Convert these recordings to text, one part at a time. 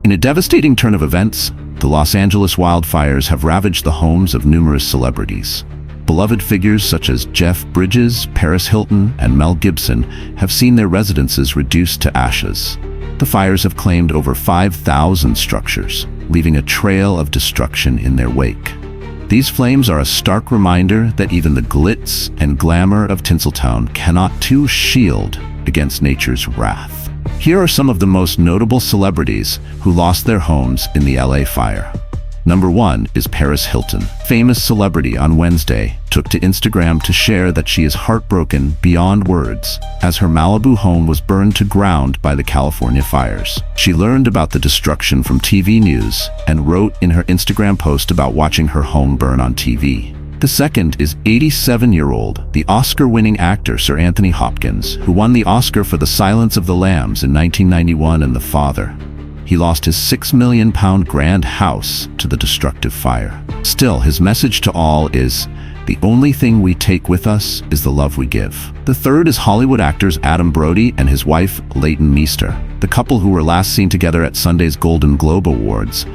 In a devastating turn of events, the Los Angeles wildfires have ravaged the homes of numerous celebrities. Beloved figures such as Jeff Bridges, Paris Hilton, and Mel Gibson have seen their residences reduced to ashes. The fires have claimed over 5,000 structures, leaving a trail of destruction in their wake. These flames are a stark reminder that even the glitz and glamour of Tinseltown cannot too shield against nature's wrath. Here are some of the most notable celebrities who lost their homes in the LA fire. Number 1 is Paris Hilton. Famous celebrity on Wednesday took to Instagram to share that she is heartbroken beyond words as her Malibu home was burned to ground by the California fires. She learned about the destruction from TV news and wrote in her Instagram post about watching her home burn on TV. The second is 87-year-old, the Oscar-winning actor Sir Anthony Hopkins, who won the Oscar for The Silence of the Lambs in 1991 and The Father. He lost his £6 million grand house to the destructive fire. Still, his message to all is, the only thing we take with us is the love we give. The third is Hollywood actors Adam Brody and his wife Leighton Meester. The couple, who were last seen together at Sunday's Golden Globe Awards,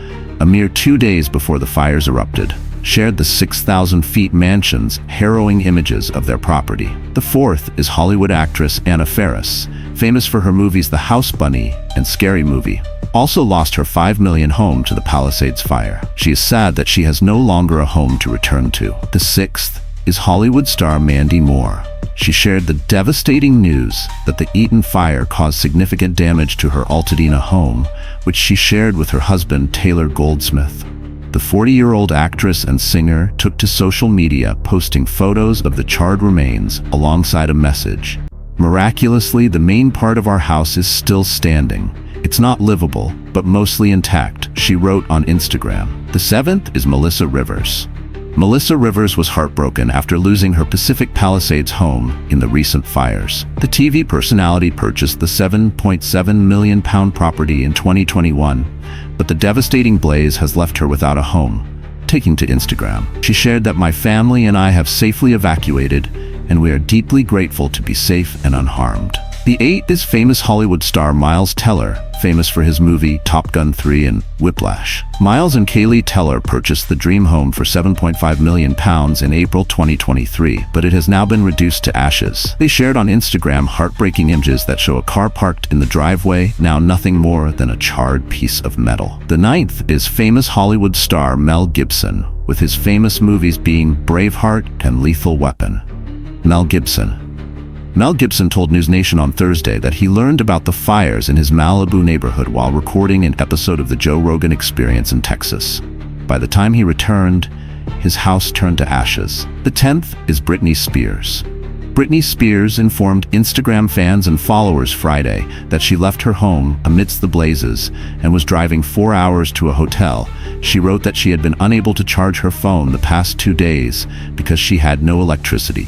a mere 2 days before the fires erupted, shared the 6,000-feet mansion's harrowing images of their property. The fourth is Hollywood actress Anna Faris, famous for her movies The House Bunny and Scary Movie, also lost her $5 million home to the Palisades Fire. She is sad that she has no longer a home to return to. The sixth is Hollywood star Mandy Moore. She shared the devastating news that the Eaton fire caused significant damage to her Altadena home, which she shared with her husband Taylor Goldsmith. The 40-year-old actress and singer took to social media, posting photos of the charred remains alongside a message. Miraculously, the main part of our house is still standing. It's not livable, but mostly intact, she wrote on Instagram. The seventh is Melissa Rivers. Melissa Rivers was heartbroken after losing her Pacific Palisades home in the recent fires. The TV personality purchased the £7.7 million property in 2021, but the devastating blaze has left her without a home. Taking to Instagram, she shared that my family and I have safely evacuated, and we are deeply grateful to be safe and unharmed. The eighth is famous Hollywood star Miles Teller, famous for his movie Top Gun 3 and Whiplash. Miles and Kaylee Teller purchased the dream home for £7.5 million in April 2023, but it has now been reduced to ashes. They shared on Instagram heartbreaking images that show a car parked in the driveway, now nothing more than a charred piece of metal. The ninth is famous Hollywood star Mel Gibson, with his famous movies being Braveheart and Lethal Weapon. Mel Gibson told News Nation on Thursday that he learned about the fires in his Malibu neighborhood while recording an episode of the Joe Rogan Experience in Texas. By the time he returned, his house turned to ashes. The 10th is Britney Spears. Britney Spears informed Instagram fans and followers Friday that she left her home amidst the blazes and was driving 4 hours to a hotel. She wrote that she had been unable to charge her phone the past 2 days because she had no electricity.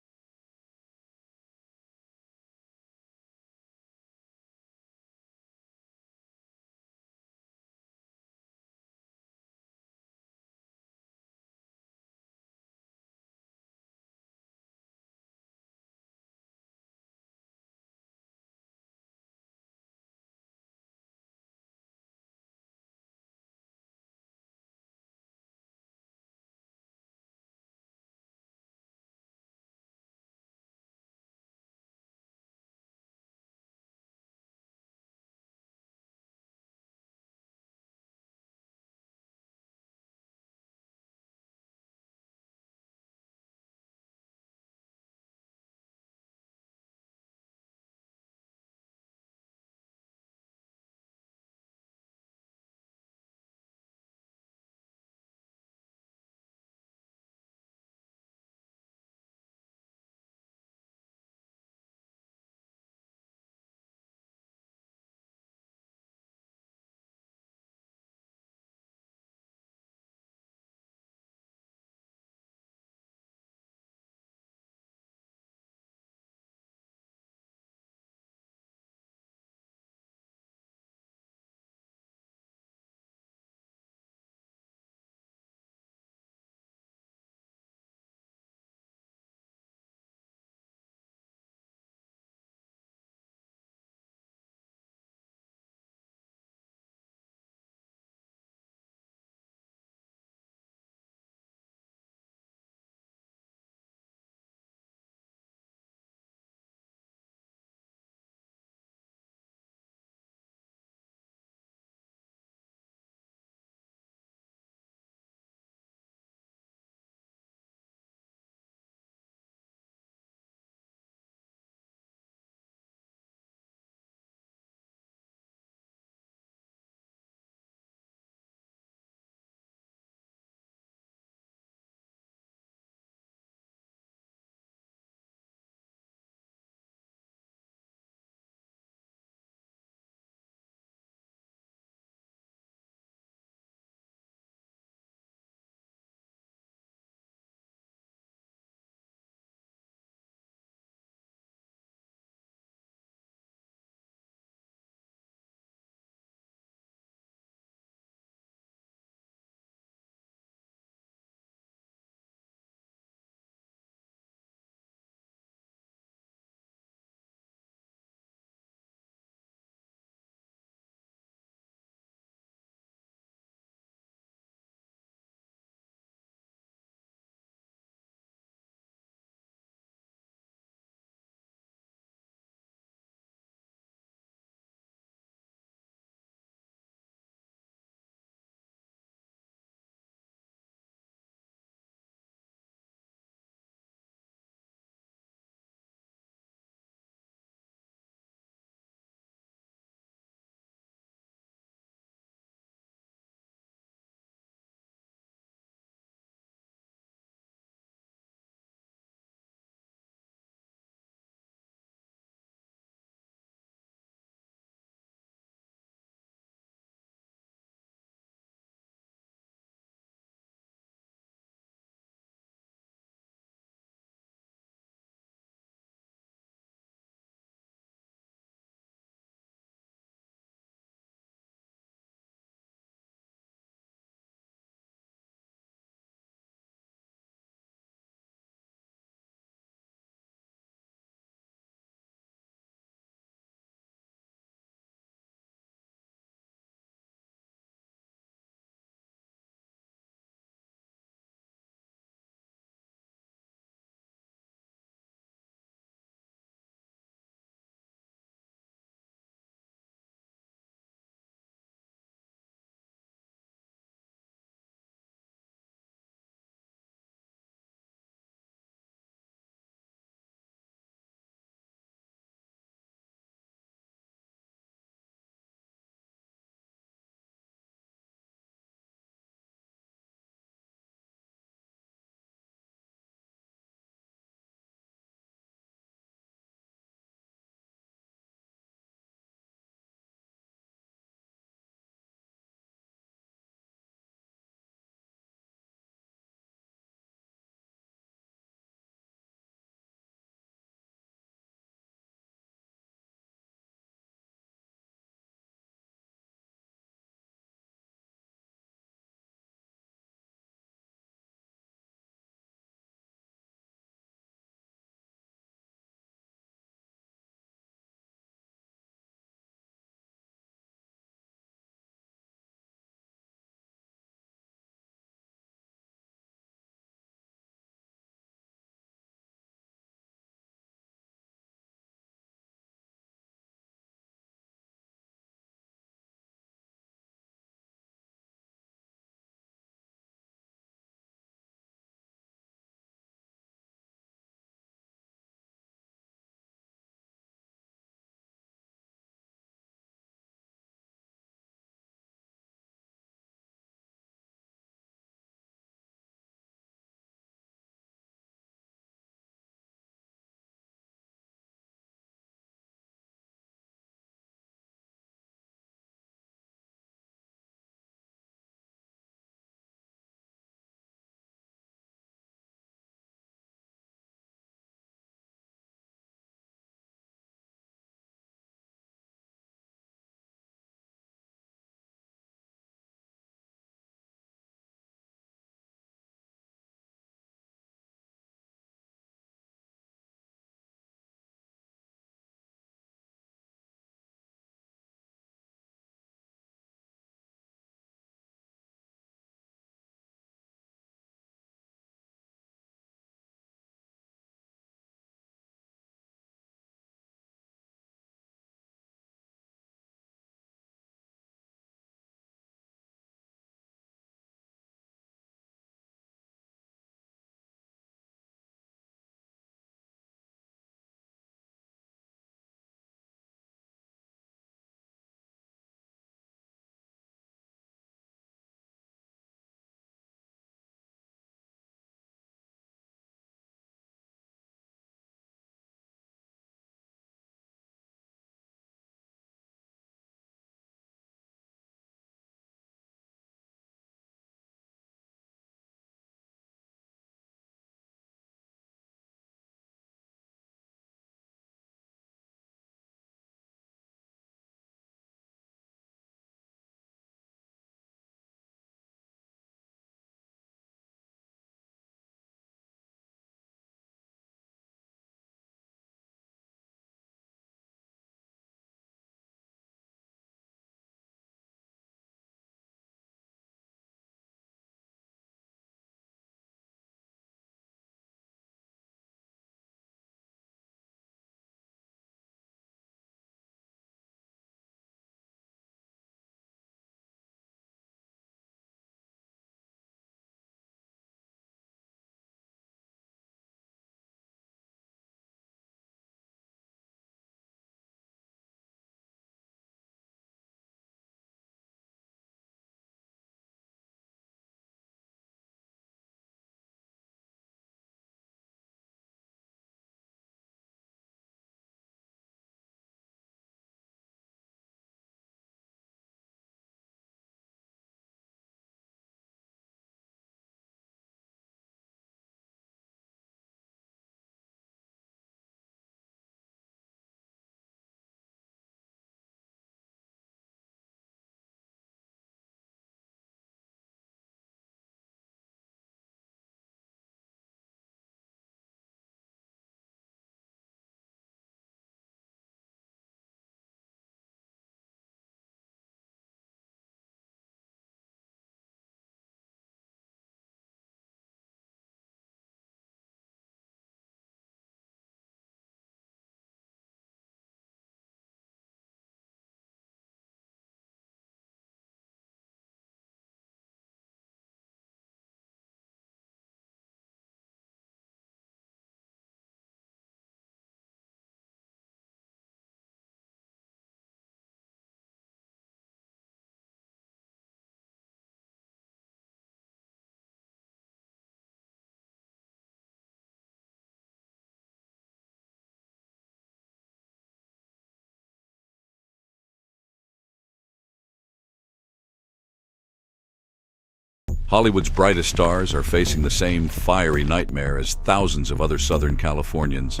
Hollywood's brightest stars are facing the same fiery nightmare as thousands of other Southern Californians,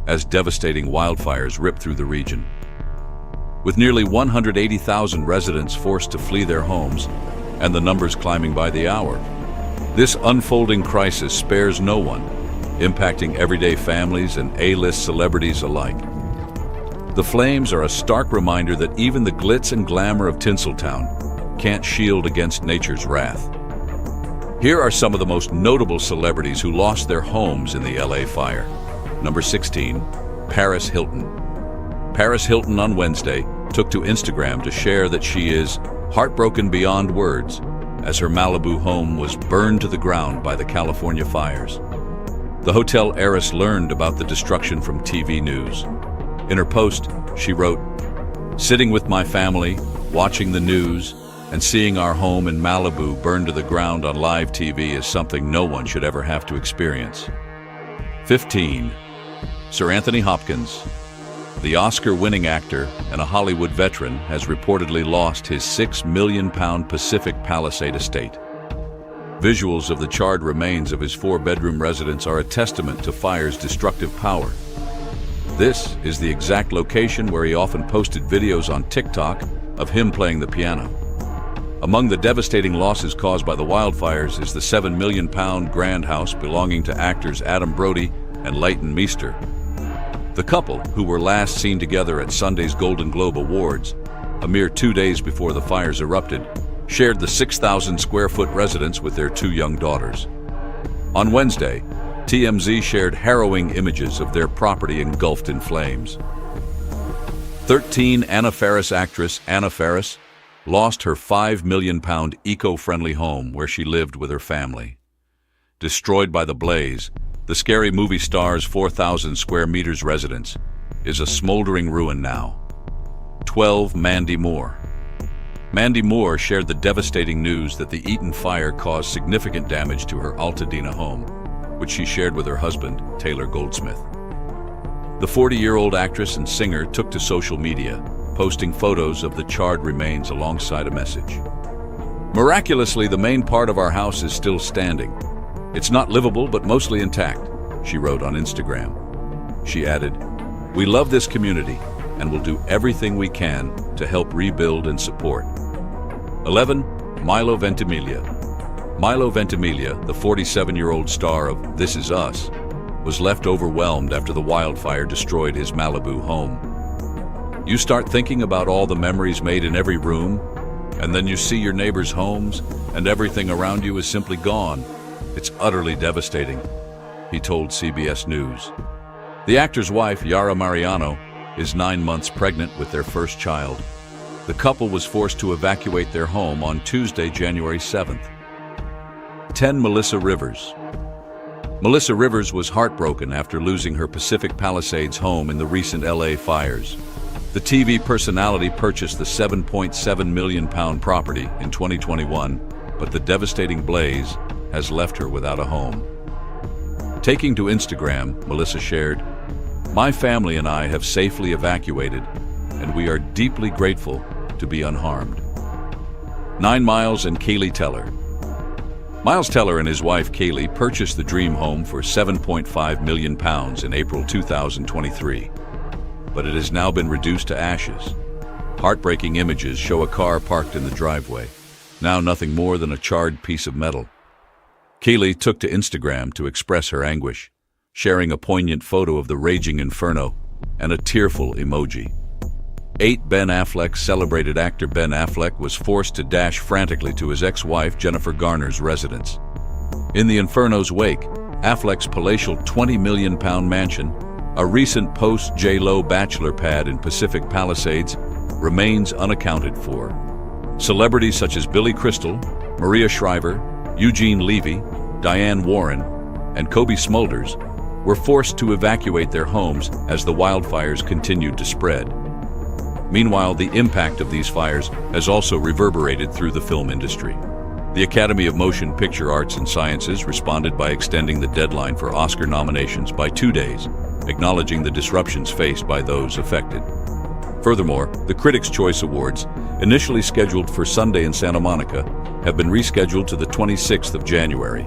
as devastating wildfires rip through the region. With nearly 180,000 residents forced to flee their homes, and the numbers climbing by the hour, this unfolding crisis spares no one, impacting everyday families and A-list celebrities alike. The flames are a stark reminder that even the glitz and glamour of Tinseltown can't shield against nature's wrath. Here are some of the most notable celebrities who lost their homes in the LA fire. Number 16, Paris Hilton. Paris Hilton on Wednesday took to Instagram to share that she is heartbroken beyond words as her Malibu home was burned to the ground by the California fires. The hotel heiress learned about the destruction from TV news. In her post, she wrote, "Sitting with my family, watching the news, and seeing our home in Malibu burned to the ground on live TV is something no one should ever have to experience." 15. Sir Anthony Hopkins. The Oscar-winning actor and a Hollywood veteran has reportedly lost his £6 million Pacific Palisades estate. Visuals of the charred remains of his 4-bedroom residence are a testament to fire's destructive power. This is the exact location where he often posted videos on TikTok of him playing the piano. Among the devastating losses caused by the wildfires is the £7 million grand house belonging to actors Adam Brody and Leighton Meester. The couple, who were last seen together at Sunday's Golden Globe Awards, a mere 2 days before the fires erupted, shared the 6,000-square-foot residence with their 2 young daughters. On Wednesday, TMZ shared harrowing images of their property engulfed in flames. 13. Anna Faris. Actress Anna Faris lost her £5 million eco-friendly home where she lived with her family. Destroyed by the blaze, the Scary Movie star's 4,000 square meters residence is a smoldering ruin now. 12. Mandy Moore. Mandy Moore shared the devastating news that the Eaton fire caused significant damage to her Altadena home, which she shared with her husband, Taylor Goldsmith. The 40-year-old actress and singer took to social media, posting photos of the charred remains alongside a message. "Miraculously, the main part of our house is still standing. It's not livable, but mostly intact," she wrote on Instagram. She added, "We love this community and will do everything we can to help rebuild and support." 11. Milo Ventimiglia. Milo Ventimiglia, the 47-year-old star of This Is Us, was left overwhelmed after the wildfire destroyed his Malibu home. You start thinking about all the memories made in every room, and then you see your neighbors' homes, and everything around you is simply gone. It's utterly devastating, he told CBS News. The actor's wife, Yara Mariano, is 9 months pregnant with their first child. The couple was forced to evacuate their home on Tuesday, January 7th. 10. Melissa Rivers. Melissa Rivers was heartbroken after losing her Pacific Palisades home in the recent LA fires. The TV personality purchased the £7.7 million property in 2021, but the devastating blaze has left her without a home. Taking to Instagram, Melissa shared, "My family and I have safely evacuated, and we are deeply grateful to be unharmed." 9. Miles and Kaylee Teller. Miles Teller and his wife Kaylee purchased the dream home for £7.5 million in April 2023, but it has now been reduced to ashes. Heartbreaking images show a car parked in the driveway, now nothing more than a charred piece of metal. Kaylee took to Instagram to express her anguish, sharing a poignant photo of the raging inferno and a tearful emoji. 8. Ben Affleck. Celebrated actor Ben Affleck was forced to dash frantically to his ex-wife Jennifer Garner's residence. In the inferno's wake, Affleck's palatial £20 million mansion, a recent post-J-Lo bachelor pad in Pacific Palisades, remains unaccounted for. Celebrities such as Billy Crystal, Maria Shriver, Eugene Levy, Diane Warren, and Kobe Smulders were forced to evacuate their homes as the wildfires continued to spread. Meanwhile, the impact of these fires has also reverberated through the film industry. The Academy of Motion Picture Arts and Sciences responded by extending the deadline for Oscar nominations by 2 days, acknowledging the disruptions faced by those affected. Furthermore, the Critics' Choice Awards, initially scheduled for Sunday in Santa Monica, have been rescheduled to the 26th of January.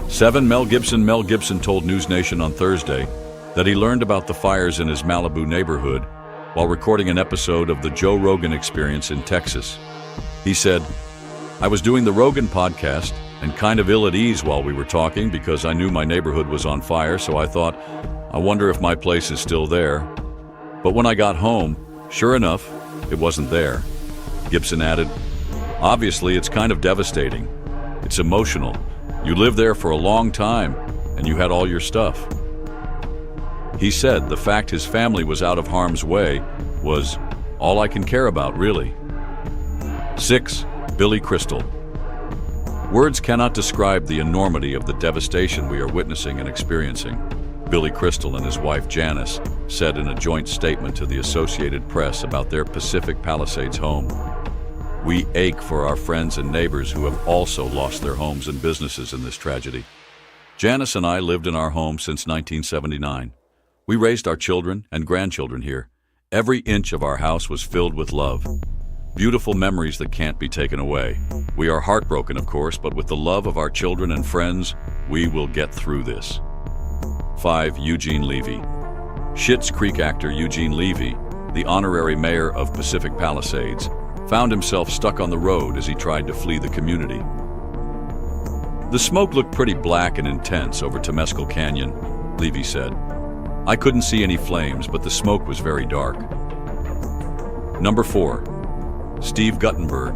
7. Mel Gibson told News Nation on Thursday that he learned about the fires in his Malibu neighborhood while recording an episode of the Joe Rogan Experience in Texas. He said, "I was doing the Rogan podcast and kind of ill at ease while we were talking because I knew my neighborhood was on fire, so I thought, I wonder if my place is still there. But when I got home, sure enough, it wasn't there." Gibson added, "Obviously, it's kind of devastating. It's emotional. You lived there for a long time, and you had all your stuff." He said the fact his family was out of harm's way was all I can care about, really. 6. Billy Crystal. Words cannot describe the enormity of the devastation we are witnessing and experiencing, Billy Crystal and his wife Janice said in a joint statement to the Associated Press about their Pacific Palisades home. "We ache for our friends and neighbors who have also lost their homes and businesses in this tragedy. Janice and I lived in our home since 1979. We raised our children and grandchildren here. Every inch of our house was filled with love. Beautiful memories that can't be taken away. We are heartbroken, of course, but with the love of our children and friends, we will get through this." 5. Eugene Levy. Schitt's Creek actor Eugene Levy, the honorary mayor of Pacific Palisades, found himself stuck on the road as he tried to flee the community. "The smoke looked pretty black and intense over Temescal Canyon," Levy said. "I couldn't see any flames, but the smoke was very dark." Number 4. Steve Guttenberg.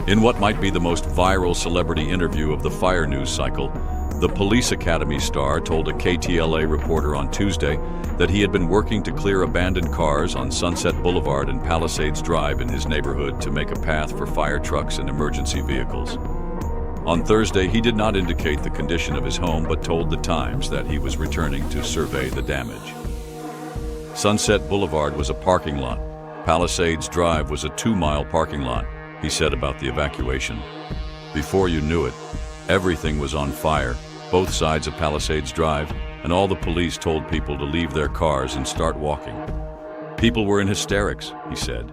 In what might be the most viral celebrity interview of the fire news cycle, the Police Academy star told a KTLA reporter on Tuesday that he had been working to clear abandoned cars on Sunset Boulevard and Palisades Drive in his neighborhood to make a path for fire trucks and emergency vehicles. On Thursday, he did not indicate the condition of his home but told The Times that he was returning to survey the damage. Sunset Boulevard was a parking lot. Palisades Drive was a 2-mile parking lot, he said about the evacuation. "Before you knew it, everything was on fire, both sides of Palisades Drive, and all the police told people to leave their cars and start walking. People were in hysterics," he said.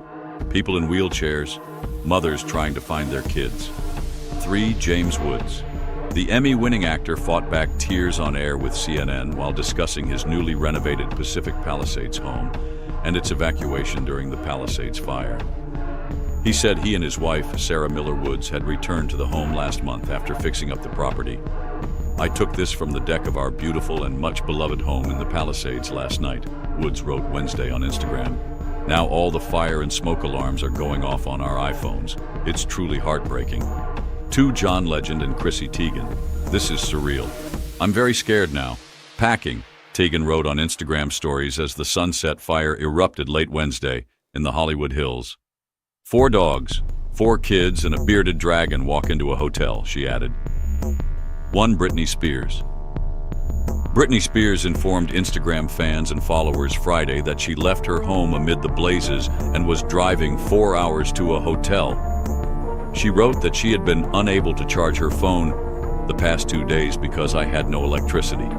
"People in wheelchairs, mothers trying to find their kids." 3. James Woods. The Emmy-winning actor fought back tears on air with CNN while discussing his newly renovated Pacific Palisades home and its evacuation during the Palisades Fire. He said he and his wife, Sarah Miller Woods, had returned to the home last month after fixing up the property. "I took this from the deck of our beautiful and much-beloved home in the Palisades last night," Woods wrote Wednesday on Instagram. "Now all the fire and smoke alarms are going off on our iPhones. It's truly heartbreaking." 2. John Legend and Chrissy Teigen. "This is surreal. I'm very scared now. Packing," Teigen wrote on Instagram stories as the Sunset Fire erupted late Wednesday in the Hollywood Hills. "4 dogs, 4 kids, and a bearded dragon walk into a hotel," she added. 1. Britney Spears. Britney Spears informed Instagram fans and followers Friday that she left her home amid the blazes and was driving 4 hours to a hotel. She wrote that she had been unable to charge her phone the past 2 days because I had no electricity.